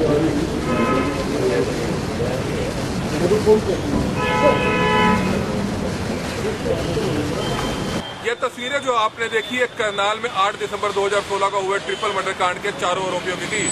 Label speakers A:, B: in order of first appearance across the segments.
A: ये तस्वीरें जो आपने देखी है करनाल में 8 दिसंबर 2016 को हुए ट्रिपल मर्डर कांड के चारों आरोपियों की थी।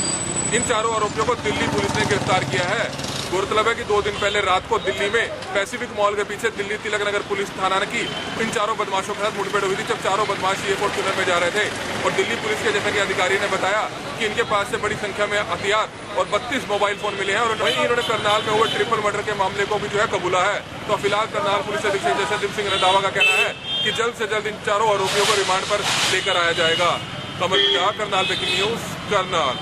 A: इन चारों आरोपियों को दिल्ली पुलिस ने गिरफ्तार किया है। गौरतलब है कि 2 दिन पहले रात को दिल्ली में पैसिफिक मॉल के पीछे दिल्ली तिलक नगर पुलिस थाना की इन चारों बदमाशों के साथ मुठभेड़ हुई थी, जब चारों बदमाश ये फॉर्च्यूनर में जा रहे थे। और दिल्ली पुलिस के जैसा कि अधिकारी ने बताया कि इनके पास से बड़ी संख्या में हथियार और 32 मोबाइल फोन मिले हैं। और वहीं इन्होंने करनाल में हुए ट्रिपल मर्डर के मामले को भी जो है कबूला है। तो फिलहाल करनाल पुलिस अधीक्षक जसनदीप सिंह रंधावा का कहना है कि जल्द से जल्द इन चारों आरोपियों को रिमांड पर लेकर आया जाएगा। कमल मिटा, करनाल ब्रेकिंग न्यूज, करनाल।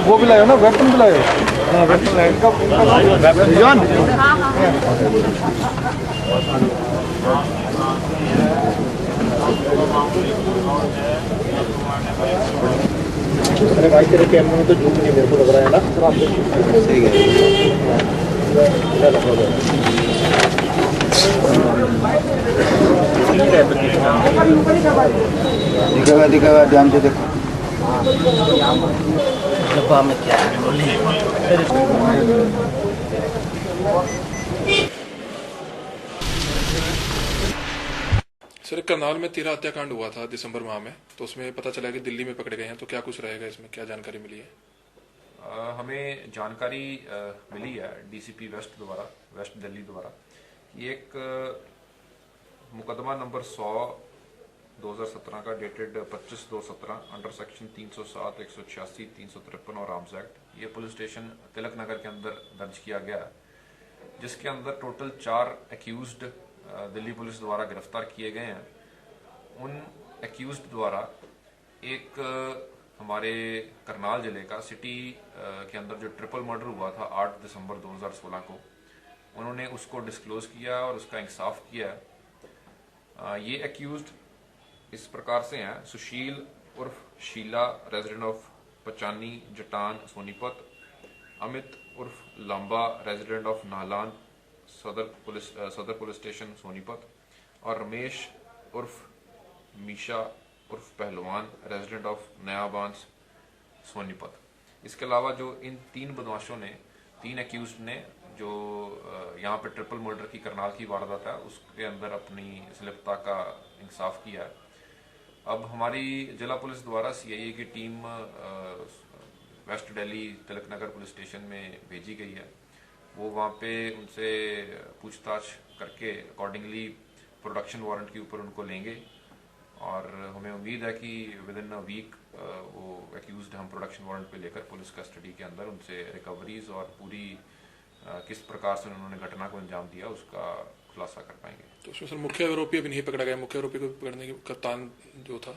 B: वो भी लाए ना, वेपन भी लाए। हाँ, वेपन लाए। जॉन अरे भाई, तेरे कैमरे में तो झूठ नहीं मेरे को लग रहा है ना। सही है। दिखेगा ध्यान से देखो। डब्बा में क्या है
A: सर, करनाल में 13 हत्याकांड हुआ था दिसंबर माह में, तो उसमें पता चला कि दिल्ली में पकड़े गए हैं, तो क्या कुछ रहेगा इसमें, क्या जानकारी मिली है?
C: हमें जानकारी मिली है डीसीपी वेस्ट दिल्ली द्वारा। ये एक मुकदमा नंबर 100/2017 का डेटेड 25/2/17 अंडर सेक्शन 307, 186, 353 और आर्म्स एक्ट, ये पुलिस स्टेशन तिलक नगर के अंदर दर्ज किया गया है, जिसके अंदर टोटल 4 एक्यूज्ड दिल्ली पुलिस द्वारा गिरफ्तार किए गए हैं। उन एक्यूज्ड द्वारा एक हमारे करनाल जिले का सिटी के अंदर जो ट्रिपल मर्डर हुआ था 8 दिसंबर 2016 को, उन्होंने उसको डिस्क्लोज किया और उसका इंसाफ किया है। ये एक्यूज्ड इस प्रकार से हैं: सुशील उर्फ शीला रेजिडेंट ऑफ पचानी जटान सोनीपत, अमित उर्फ लांबा रेजिडेंट ऑफ नाहलान सदर पुलिस स्टेशन सोनीपत, और रमेश उर्फ मीशा उर्फ पहलवान रेजिडेंट ऑफ नया बांस सोनीपत। इसके अलावा जो इन 3 बदमाशों ने, 3 एक्यूज्ड ने, जो यहाँ पे ट्रिपल मर्डर की करनाल की वारदात है उसके अंदर अपनी संलिप्तता का इंसाफ किया है। अब हमारी जिला पुलिस द्वारा सीआईए की team waste Delhi Tilak Nagar police station में भेजी गई है। वो वहाँ पे उनसे पूछताछ करके अकॉर्डिंगली प्रोडक्शन वारंट के ऊपर उनको लेंगे, और हमें उम्मीद है कि विद इन अ वीक वो एक्यूज्ड हम प्रोडक्शन वारंट पे लेकर पुलिस कस्टडी के अंदर उनसे रिकवरीज और पूरी किस प्रकार से उन्होंने घटना को अंजाम दिया उसका खुलासा कर पाएंगे। तो उसमें सर मुख्य आरोपी अभी नहीं पकड़ा गया, मुख्य आरोपी को पकड़ने की कप्तान जो था?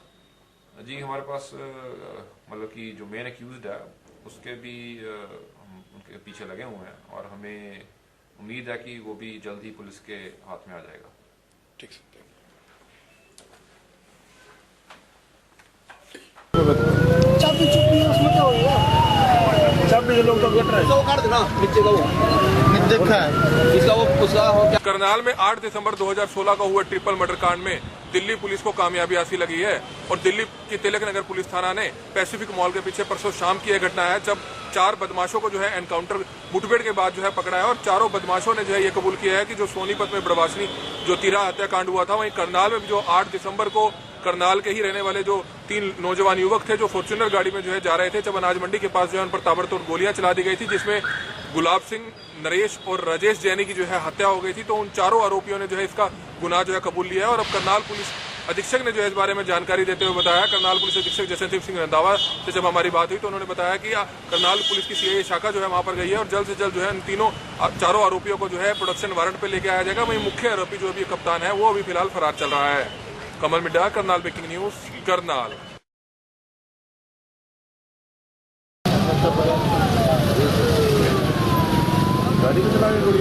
C: जी, हमारे पास मतलब कि जो मेन एक्यूज्ड है उसके भी उनके पीछे लगे हुए हैं, और हमें उम्मीद है कि वो भी जल्द ही पुलिस के हाथ में आ जाएगा। ठीक है।
A: करनाल में 8 दिसंबर 2016 को हुए ट्रिपल मर्डर कांड में दिल्ली पुलिस को कामयाबी हासिल लगी है, और दिल्ली की तिलक नगर पुलिस थाना ने पैसिफिक मॉल के पीछे परसों शाम की यह घटना है, जब 4 बदमाशों को जो है एनकाउंटर मुठभेड़ के बाद जो है पकड़ा है। और चारों बदमाशों ने जो है ये कबूल किया है कि जो सोनीपत में बड़वासनी जो 13 हत्याकांड हुआ था, वहीं करनाल में जो 8 दिसंबर को करनाल के ही रहने वाले जो 3 नौजवान युवक थे, जो फॉर्च्यूनर गाड़ी में जो है जा रहे थे, जब अनाज मंडी के पास जो है उन पर ताबड़तोड़ गोलियां चला दी गई थी, जिसमें गुलाब सिंह, नरेश और राजेश जैनी की जो है हत्या हो गई थी। तो उन चारों आरोपियों ने जो है इसका गुनाह जो है कबूल लिया है। और अब करनाल पुलिस अधीक्षक ने जो है इस बारे में जानकारी देते हुए बताया, करनाल पुलिस अधीक्षक जसनदीप सिंह रंधावा से जब हमारी बात हुई तो उन्होंने बताया कि करनाल पुलिस की सीआईए शाखा जो है वहां पर गई है, और जल्द से जल्द जो है इन चारों आरोपियों को जो है प्रोडक्शन वारंट पे लेके आया जाएगा। वहीं मुख्य आरोपी जो अभी कप्तान है वो अभी फिलहाल फरार चल रहा है। कमल मिड्डा, करनाल ब्रेकिंग न्यूज, करनाल।
B: गाड़ी भी चला के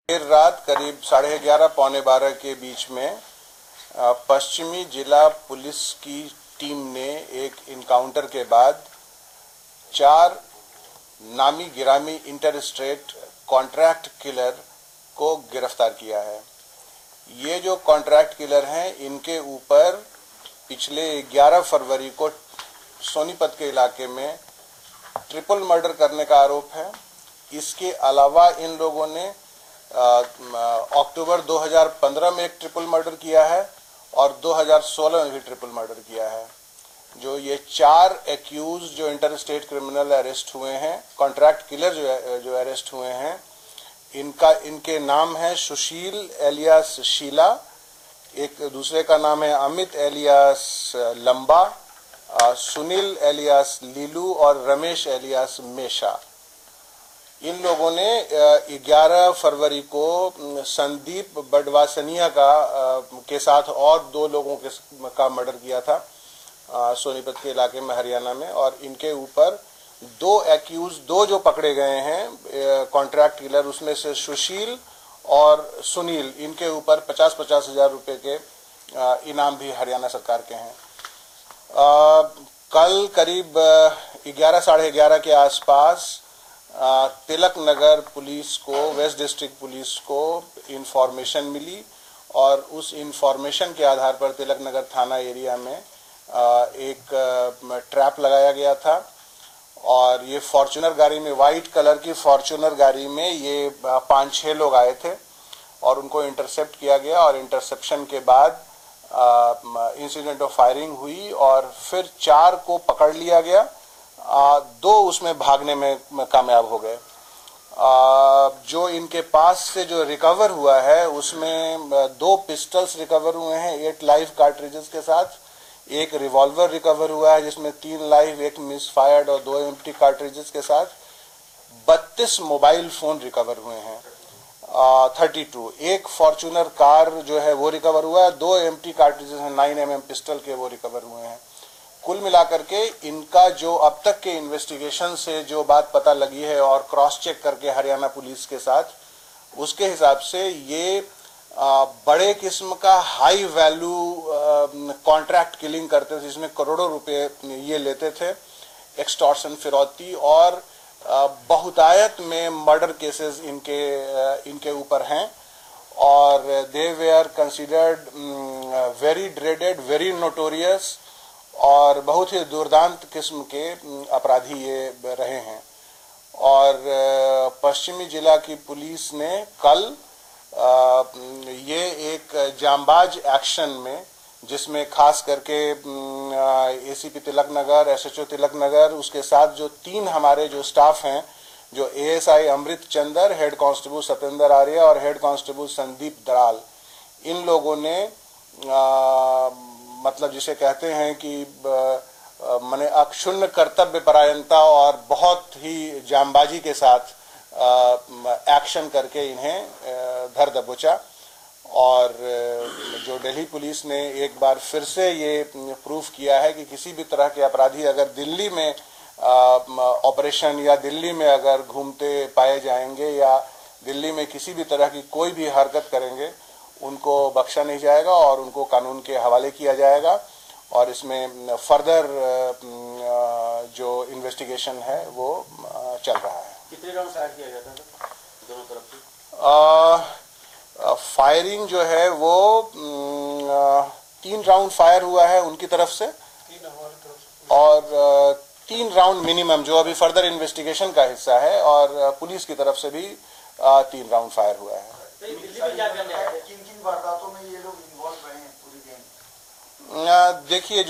D: देर रात करीब 11:30 पौने 12 के बीच में पश्चिमी जिला पुलिस की टीम ने एक इनकाउंटर के बाद 4 नामी गिरामी इंटर स्टेट कॉन्ट्रैक्ट किलर को गिरफ्तार किया है। ये जो कॉन्ट्रैक्ट किलर हैं, इनके ऊपर पिछले 11 फरवरी को सोनीपत के इलाके में ट्रिपल मर्डर करने का आरोप है। इसके अलावा इन लोगों ने अक्टूबर 2015 में एक ट्रिपल मर्डर किया है और 2016 में भी ट्रिपल मर्डर किया है। जो ये 4 एक्यूज जो इंटर स्टेट क्रिमिनल अरेस्ट हुए हैं, कॉन्ट्रैक्ट किलर जो अरेस्ट हुए हैं, इनके नाम है सुशील एलियास शीला, एक दूसरे का नाम है अमित एलियास लंबा, सुनील एलियास लीलू और रमेश एलियास मेशा। इन लोगों ने 11 फरवरी को संदीप बडवासनिया के साथ और 2 लोगों का मर्डर किया था सोनीपत के इलाके में, हरियाणा में। और इनके ऊपर 2 जो पकड़े गए हैं कॉन्ट्रैक्ट किलर, उसमें से सुशील और सुनील, इनके ऊपर 50-50 हजार रुपए के इनाम भी हरियाणा सरकार के हैं। कल करीब 11 साढ़े 11 के आसपास तिलक नगर पुलिस को, वेस्ट डिस्ट्रिक्ट पुलिस को इंफॉर्मेशन मिली और उस इंफॉर्मेशन के आधार पर तिलक नगर थाना एरिया में एक ट्रैप लगाया गया था। और ये फॉर्च्यूनर गाड़ी में, वाइट कलर की फॉर्च्यूनर गाड़ी में ये 5-6 लोग आए थे और उनको इंटरसेप्ट किया गया। और इंटरसेप्शन के बाद इंसिडेंट ऑफ फायरिंग हुई और फिर 4 को पकड़ लिया गया। 2 उसमें भागने में कामयाब हो गए। जो इनके पास से जो रिकवर हुआ है, उसमें 2 पिस्टल्स रिकवर हुए हैं 8 लाइव कार्ट्रिजेस के साथ, एक रिवॉल्वर रिकवर हुआ है जिसमें 3 लाइव, 1 मिस फायर्ड और 2 एम्प्टी कार्ट्रिजेस के साथ 32 मोबाइल फोन रिकवर हुए हैं, 32। एक फॉर्च्यूनर कार जो है वो रिकवर हुआ है, 2 एम्प्टी कार्ट्रिजेस हैं 9mm पिस्टल के, वो रिकवर हुए हैं। कुल मिलाकर के इनका जो अब तक के इन्वेस्टिगेशन से जो बात पता लगी है और क्रॉस चेक करके हरियाणा पुलिस के साथ, उसके हिसाब से ये बड़े किस्म का हाई वैल्यू कॉन्ट्रैक्ट किलिंग करते थे, जिसमें करोड़ों रुपए ये लेते थे, एक्सटॉर्शन, फिरौती और बहुतायत में मर्डर केसेस इनके ऊपर हैं। और they were considered very dreaded, very notorious और बहुत ही दुर्दांत किस्म के अपराधी ये रहे हैं। और पश्चिमी जिला की पुलिस ने कल ये एक जांबाज एक्शन में, जिसमें खास करके एसीपी तिलक नगर, एसएचओ तिलक नगर, उसके साथ जो 3 हमारे जो स्टाफ हैं, जो एएसआई अमृत चंदर, हेड कांस्टेबल सत्येंद्र आर्य और हेड कांस्टेबल संदीप दराल, इन लोगों ने मतलब जिसे कहते हैं कि माने अक्षुण्ण कर्तव्य परायणता और बहुत ही जांबाजी के साथ एक्शन करके इन्हें धर दबोचा। और जो दिल्ली पुलिस ने एक बार फिर से ये प्रूफ किया है कि किसी भी तरह के अपराधी अगर दिल्ली में ऑपरेशन या दिल्ली में अगर घूमते पाए जाएंगे या दिल्ली में किसी भी तरह की कोई भी हरकत करेंगे, उनको बख्शा नहीं जाएगा और उनको कानून के हवाले किया जाएगा। और इसमें फर्दर जो इन्वेस्टिगेशन है वो चल रहा है।
E: कितने राउंड फायर किया गया था दोनों तरफ से?
D: फायरिंग जो है वो 3 राउंड फायर हुआ है उनकी तरफ से और 3 राउंड मिनिमम जो अभी फर्दर इन्वेस्टिगेशन का हिस्सा है, और पुलिस की तरफ से भी 3 राउंड फायर हुआ है।
E: किन वारदातों में ये लोग इन्वॉल्व रहे हैं पूरी गैंग?
D: देखिए,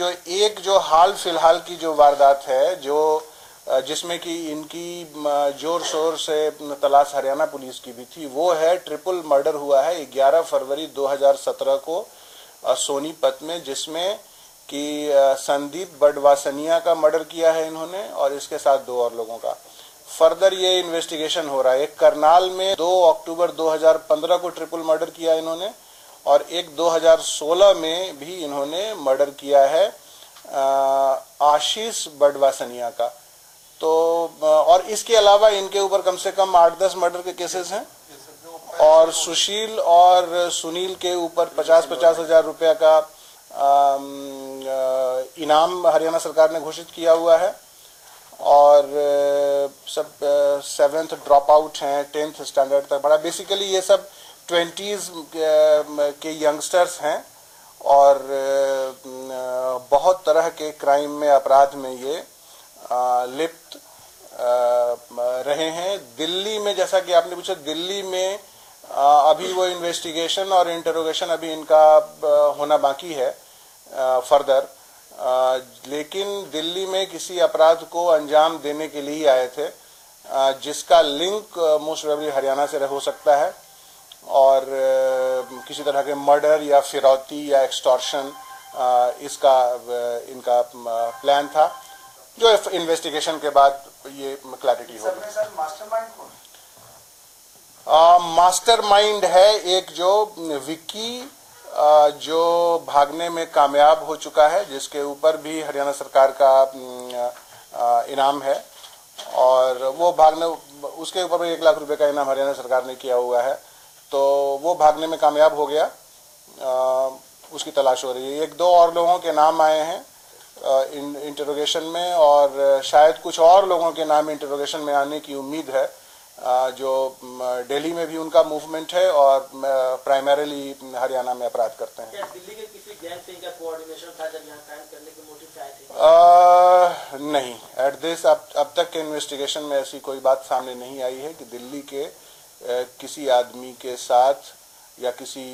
D: जो हाल फिलहाल की जो वारदात है, जिसमें कि इनकी जोर शोर से तलाश हरियाणा पुलिस की भी थी, वो है ट्रिपल मर्डर हुआ है 11 फरवरी 2017 को सोनीपत में, जिसमें कि संदीप बडवासनिया का मर्डर किया है इन्होंने और इसके साथ 2 और लोगों का। फर्दर ये इन्वेस्टिगेशन हो रहा है। एक करनाल में 2 अक्टूबर 2015 को ट्रिपल मर्डर किया इन्होंने और एक 2016 में भी इन्होंने मर्डर किया है आशीष बडवासनिया का। तो और इसके अलावा इनके ऊपर कम से कम 8-10 मर्डर के केसेस हैं और सुशील और सुनील के ऊपर 50-50 हजार रुपया का इनाम हरियाणा सरकार ने घोषित किया हुआ है और सब 7th ड्रॉप आउट हैं 10th स्टैंडर्ड तक पढ़ा। बेसिकली ये सब 20s के यंगस्टर्स हैं और बहुत तरह के क्राइम में अपराध में ये लिप्त रहे हैं। दिल्ली में जैसा कि आपने पूछा, दिल्ली में अभी वो इन्वेस्टिगेशन और इंटरोगेशन अभी इनका होना बाकी है फर्दर, लेकिन दिल्ली में किसी अपराध को अंजाम देने के लिए आए थे जिसका लिंक मोस्ट प्रोबेबली हरियाणा से हो सकता है और किसी तरह के मर्डर या फिरौती या एक्सटॉर्शन इसका इनका प्लान था, जो इन्वेस्टिगेशन के बाद ये क्लैरिटी होगी।
E: सर मास्टरमाइंड कौन?
D: मास्टरमाइंड है एक जो विक्की जो भागने में कामयाब हो चुका है, जिसके ऊपर भी हरियाणा सरकार का इनाम है और वो भागने उसके ऊपर भी 1 लाख रुपए का इनाम हरियाणा सरकार ने किया हुआ है। तो वो भागने में कामयाब हो गया, उसकी तलाश हो रही है। 1-2 और लोगों के नाम आए हैं इंटरोगेशन में और शायद कुछ और लोगों के नाम इंटरोगेशन में आने की उम्मीद है, जो दिल्ली में भी उनका मूवमेंट है और प्राइमरीली हरियाणा में अपराध करते हैं।
F: क्या दिल्ली के किसी गैंग से इनका कोऑर्डिनेशन था जब यहाँ कांड करने के मोटिव आए थे?
D: नहीं, एट दिस अब तक के इन्वेस्टिगेशन में ऐसी कोई बात सामने नहीं आई है कि दिल्ली के किसी आदमी के साथ या किसी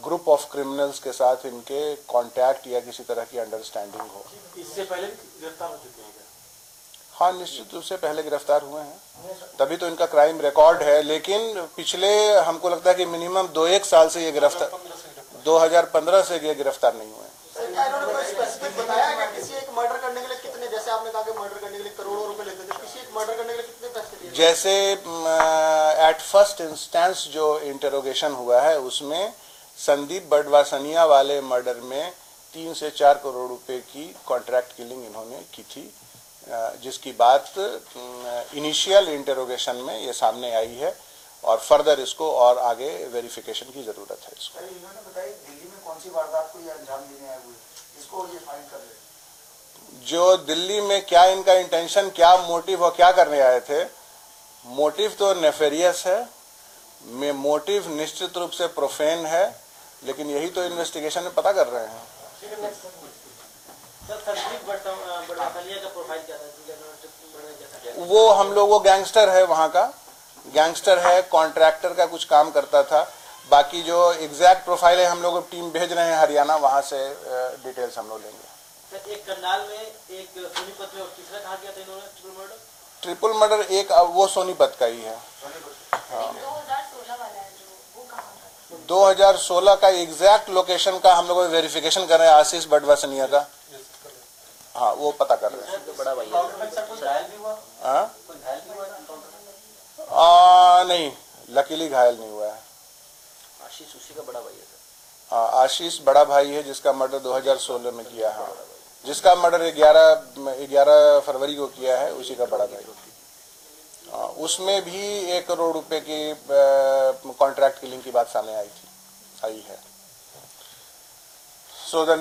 D: ग्रुप ऑफ क्रिमिनल्स के साथ इनके कांटेक्ट या किसी तरह की अंडरस्टैंडिंग हो।
F: इससे पहले भी गिरफ्तार हो चुके हैं क्या?
D: हाँ, निश्चित रूप से पहले गिरफ्तार हुए हैं, तभी तो इनका क्राइम रिकॉर्ड है। लेकिन पिछले हमको लगता है कि मिनिमम 2-1 साल से ये गिरफ्तार 2015 से ये गिरफ्तार नहीं हुए हैं।
E: क्या इन्होंने कोई स्पेसिफिक बताया कि किसी एक मर्डर करने के लिए कितने, जैसे आपने कहा कि मर्डर करने के लिए करोड़ों रुपए लेते थे, किसी एक मर्डर करने के लिए कितने पैसे दिए?
D: जैसे एट फर्स्ट इंस्टेंस जो इंटरोगेशन हुआ है उसमें संदीप बडवासनिया वाले मर्डर में 3 से 4 करोड़ रुपए की कॉन्ट्रैक्ट किलिंग इन्होंने की थी, जिसकी बात इनिशियल इंटरोगेशन में ये सामने आई है और फर्दर इसको और आगे वेरिफिकेशन की जरूरत है। इसको
E: इन्होंने बताया दिल्ली में कौन सी वारदात को ये अंजाम देने आए हुए, इसको ये फाइंड कर रहे।
D: जो दिल्ली में क्या इनका इंटेंशन, क्या मोटिव और क्या करने आए थे, मोटिव तो नेफेरियस है, मोटिव निश्चित रूप से प्रोफेन है, लेकिन यही तो इन्वेस्टिगेशन में पता कर रहे हैं। वो हम लोग, वो गैंगस्टर है, वहां का गैंगस्टर है, कॉन्ट्रैक्टर का कुछ काम करता था। बाकी जो एग्जैक्ट प्रोफाइल है हम लोग टीम भेज रहे हैं हरियाणा, वहां से डिटेल्स हम लोग लेंगे।
F: एक करनाल में, एक सोनीपत में और तीसरा कहा गया था इन्होंने
D: ट्रिपल मर्डर एक वो सोनीपत का ही है। हाँ, 2016 का एग्जैक्ट लोकेशन का हम लोग वेरिफिकेशन कर रहे हैं, आशीष बडवासनिया का। हाँ, वो पता कर रहे हैं।
F: बड़ा भाई
D: नहीं, लकीली घायल नहीं हुआ है।
F: आशीष उसी का बड़ा भाई है।
D: हाँ, आशीष बड़ा भाई है जिसका मर्डर 2016 में किया है। जिसका मर्डर 11 फरवरी को किया है, उसी का बड़ा भाई। उसमें भी 1 करोड़ रुपए की कॉन्ट्रैक्ट किलिंग की बात सामने आई है। So the